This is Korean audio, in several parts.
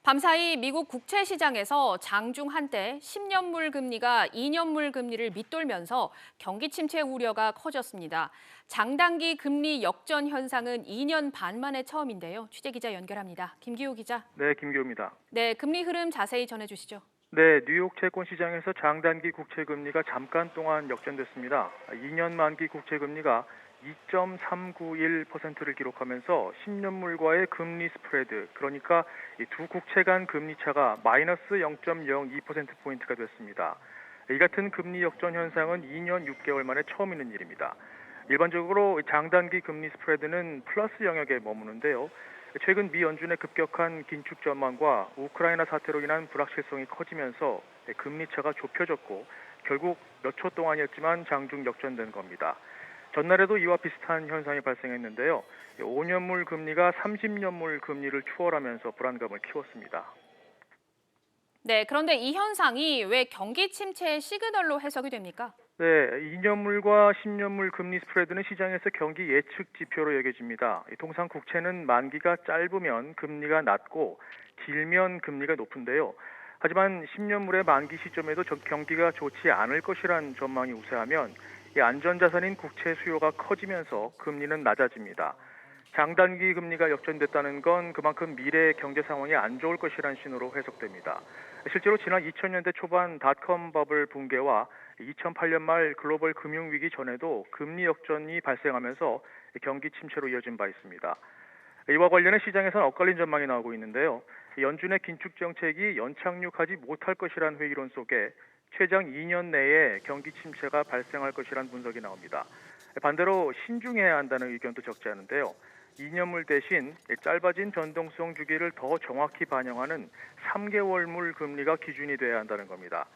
밤사이 미국 국채 시장에서 장중 한때 10년물 금리가 2년물 금리를 밑돌면서 경기 침체 우려가 커졌습니다. 장단기 금리 역전 현상은 2년 반 만에 처음인데요. 취재 기자 연결합니다. 김기호 기자. 네, 김기호입니다. 네, 금리 흐름 자세히 전해주시죠. 네, 뉴욕 채권 시장에서 장단기 국채 금리가 잠깐 동안 역전됐습니다. 2년 만기 국채 금리가 2.391%를 기록하면서 10년물과의 금리 스프레드, 그러니까 이 두 국채 간 금리 차가 마이너스 0.02%포인트가 됐습니다. 이 같은 금리 역전 현상은 2년 6개월 만에 처음 있는 일입니다. 일반적으로 장단기 금리 스프레드는 플러스 영역에 머무는데요. 최근 미 연준의 급격한 긴축 전망과 우크라이나 사태로 인한 불확실성이 커지면서 금리 차가 좁혀졌고 결국 몇 초 동안이었지만 장중 역전된 겁니다. 전날에도 이와 비슷한 현상이 발생했는데요. 5년물 금리가 30년물 금리를 추월하면서 불안감을 키웠습니다. 네, 그런데 이 현상이 왜 경기 침체의 시그널로 해석이 됩니까? 네, 2년물과 10년물 금리 스프레드는 시장에서 경기 예측 지표로 여겨집니다. 통상 국채는 만기가 짧으면 금리가 낮고 길면 금리가 높은데요. 하지만 10년물의 만기 시점에도 경기가 좋지 않을 것이란 전망이 우세하면 이 안전자산인 국채 수요가 커지면서 금리는 낮아집니다. 장단기 금리가 역전됐다는 건 그만큼 미래 경제 상황이 안 좋을 것이란 신호로 해석됩니다. 실제로 지난 2000년대 초반 닷컴 버블 붕괴와 2008년 말 글로벌 금융위기 전에도 금리 역전이 발생하면서 경기 침체로 이어진 바 있습니다. 이와 관련해 시장에서는 엇갈린 전망이 나오고 있는데요. 연준의 긴축 정책이 연착륙하지 못할 것이란 회의론 속에 최장 2년 내에 경기 침체가 발생할 것이란 분석이 나옵니다. 반대로 신중해야 한다는 의견도 적지 않은데요. 2년물 대신 짧아진 변동성 주기를 더 정확히 반영하는 3개월물 금리가 기준이 돼야 한다는 겁니다.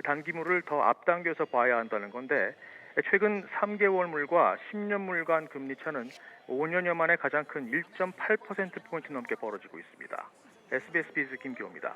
단기물을 더 앞당겨서 봐야 한다는 건데 최근 3개월물과 10년물 간 금리 차는 5년여 만에 가장 큰 1.8%포인트 넘게 벌어지고 있습니다. SBS 비즈 김기호입니다.